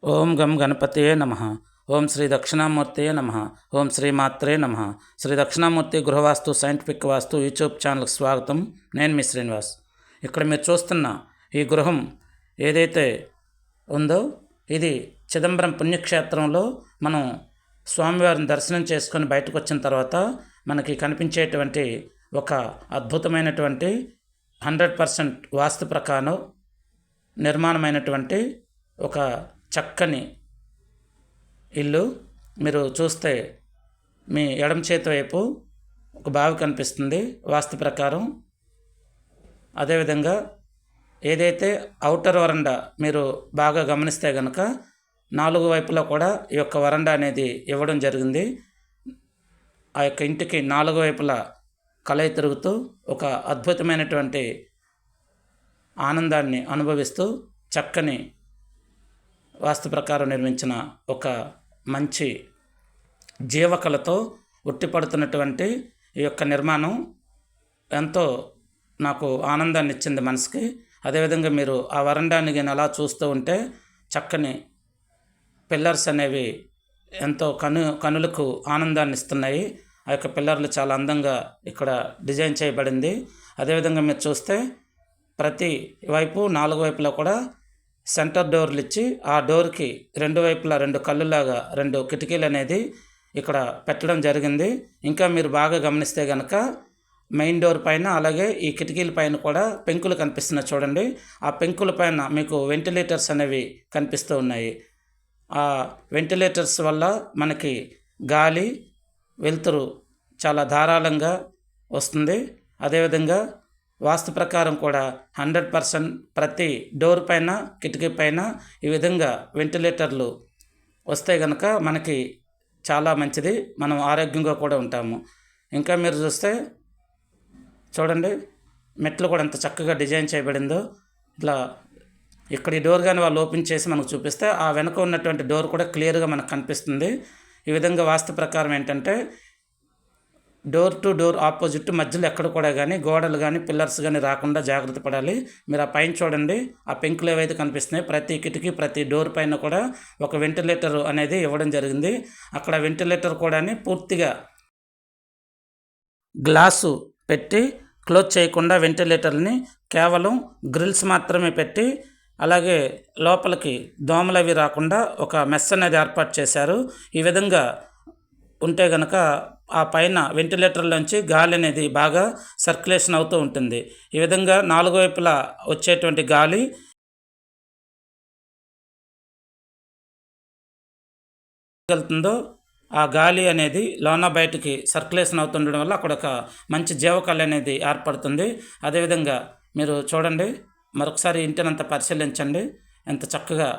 ఓం గం గణపతయే నమ. ఓం శ్రీ దక్షిణామూర్తయే నమ. ఓం శ్రీ మాత్రే నమ. శ్రీ దక్షిణామూర్తి గృహవాస్తు సైంటిఫిక్ వాస్తు యూట్యూబ్ ఛానల్కి స్వాగతం. నేను మీ శ్రీనివాస్. ఇక్కడ మీరు చూస్తున్న ఈ గృహం ఏదైతే ఉందో ఇది చిదంబరం పుణ్యక్షేత్రంలో మనం స్వామివారిని దర్శనం చేసుకొని బయటకు వచ్చిన తర్వాత మనకి కనిపించేటువంటి ఒక అద్భుతమైనటువంటి 100% వాస్తు ప్రకారం నిర్మాణమైనటువంటి ఒక చక్కని ఇల్లు. మీరు చూస్తే మీ ఎడమ చేతి వైపు ఒక బావి కనిపిస్తుంది వాస్తు ప్రకారం. అదేవిధంగా ఏదైతే ఔటర్ వరండా మీరు బాగా గమనిస్తే కనుక 4 వైపులా కూడా ఈ యొక్క వరండా అనేది ఇవ్వడం జరిగింది. ఆ యొక్క ఇంటికి 4 వైపులా కలయి తిరుగుతూ ఒక అద్భుతమైనటువంటి ఆనందాన్ని అనుభవిస్తూ చక్కని వాస్తు ప్రకారం నిర్మించిన ఒక మంచి జీవకళతో ఉట్టిపడుతున్నటువంటి ఈ యొక్క నిర్మాణం ఎంతో నాకు ఆనందాన్ని ఇచ్చింది మనసుకి. అదేవిధంగా మీరు ఆ వరండాని అలా చూస్తూ ఉంటే చక్కని పిల్లర్స్ అనేవి ఎంతో కనులకు ఆనందాన్ని ఇస్తున్నాయి. ఆ యొక్క పిల్లర్లు చాలా అందంగా ఇక్కడ డిజైన్ చేయబడింది. అదేవిధంగా మీరు చూస్తే ప్రతి వైపు 4 వైపులా కూడా సెంటర్ డోర్లు ఇచ్చి ఆ డోర్కి 2 వైపులా 2 కళ్ళులాగా 2 కిటికీలు అనేది ఇక్కడ పెట్టడం జరిగింది. ఇంకా మీరు బాగా గమనిస్తే కనుక మెయిన్ డోర్ పైన అలాగే ఈ కిటికీల పైన కూడా పెంకులు కనిపిస్తున్నాయి చూడండి. ఆ పెంకుల పైన మీకు వెంటిలేటర్స్ అనేవి కనిపిస్తూ ఉన్నాయి. ఆ వెంటిలేటర్స్ వల్ల మనకి గాలి వెలుతురు చాలా ధారాళంగా వస్తుంది. అదేవిధంగా వాస్తు ప్రకారం కూడా 100% ప్రతి డోర్ పైన కిటికీ పైన ఈ విధంగా వెంటిలేటర్లు వస్తే కనుక మనకి చాలా మంచిది, మనం ఆరోగ్యంగా కూడా ఉంటాము. ఇంకా మీరు చూస్తే చూడండి మెట్లు కూడా ఎంత చక్కగా డిజైన్ చేయబడిందో. ఇట్లా ఇక్కడ ఈ డోర్ కానీ వాళ్ళు ఓపెన్ చేసి మనకు చూపిస్తే ఆ వెనుక ఉన్నటువంటి డోర్ కూడా క్లియర్గా మనకు కనిపిస్తుంది. ఈ విధంగా వాస్తు ప్రకారం ఏంటంటే డోర్ టు డోర్ ఆపోజిట్ మధ్యలో ఎక్కడ కూడా కానీ గోడలు కానీ పిల్లర్స్ కానీ రాకుండా జాగ్రత్త పడాలి. మీరు ఆ పైన చూడండి, ఆ పెంకులు ఏవైతే కనిపిస్తున్నాయి ప్రతి కిటికీ ప్రతి డోర్ పైన కూడా ఒక వెంటిలేటర్ అనేది ఇవ్వడం జరిగింది. అక్కడ వెంటిలేటర్ కూడా పూర్తిగా గ్లాసు పెట్టి క్లోజ్ చేయకుండా వెంటిలేటర్ని కేవలం గ్రిల్స్ మాత్రమే పెట్టి అలాగే లోపలికి దోమలు అవి రాకుండా ఒక మెస్ అనేది ఏర్పాటు చేశారు. ఈ విధంగా ఉంటే కనుక ఆ పైన వెంటిలేటర్లోంచి గాలి అనేది బాగా సర్క్యులేషన్ అవుతూ ఉంటుంది. ఈ విధంగా 4 వైపులా వచ్చేటువంటి గాలి వెళ్తుందో ఆ గాలి అనేది లోన బయటికి సర్క్యులేషన్ అవుతుండడం వల్ల అక్కడ ఒక మంచి జీవకళ అనేది ఏర్పడుతుంది. అదేవిధంగా మీరు చూడండి, మరొకసారి ఇంటినంతా పరిశీలించండి ఎంత చక్కగా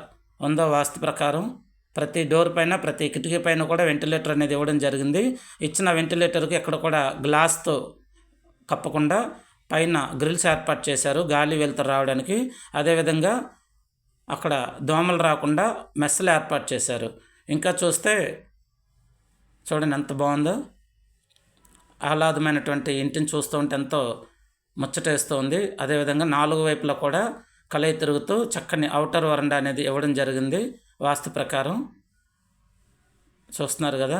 ఉందో వాస్తు ప్రకారం. ప్రతి డోర్ పైన ప్రతి కిటికీ పైన కూడా వెంటిలేటర్ అనేది ఇవ్వడం జరిగింది. ఇచ్చిన వెంటిలేటర్కి ఎక్కడ కూడా గ్లాస్తో కప్పకుండా పైన గ్రిల్స్ ఏర్పాటు చేశారు గాలి వెలుతురు రావడానికి. అదేవిధంగా అక్కడ దోమలు రాకుండా మెస్సులు ఏర్పాటు చేశారు. ఇంకా చూస్తే చూడండి ఎంత బాగుందో. ఆహ్లాదమైనటువంటి ఇంటిని చూస్తూ ఉంటే ఎంతో ముచ్చటేస్తూ ఉంది. అదేవిధంగా 4 వైపులా కూడా కలయి తిరుగుతూ చక్కని ఔటర్ వరండా అనేది ఇవ్వడం జరిగింది వాస్తు ప్రకారం. చూస్తున్నారు కదా,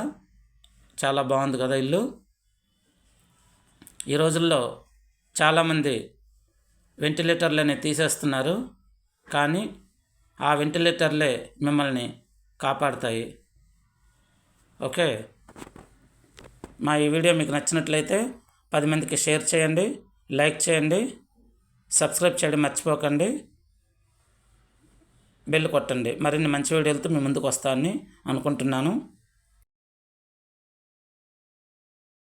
చాలా బాగుంది కదా ఇల్లు. ఈ రోజుల్లో చాలామంది వెంటిలేటర్లని తీసేస్తున్నారు, కానీ ఆ వెంటిలేటర్లే మిమ్మల్ని కాపాడుతాయి. ఓకే, మా ఈ వీడియో మీకు నచ్చినట్లయితే 10 మందికి షేర్ చేయండి, లైక్ చేయండి, సబ్స్క్రైబ్ చేయడం మర్చిపోకండి, బెల్ కొట్టండి. మరిన్ని మంచి వీడియోలతో మీ ముందుకు వస్తానని అనుకుంటున్నాను.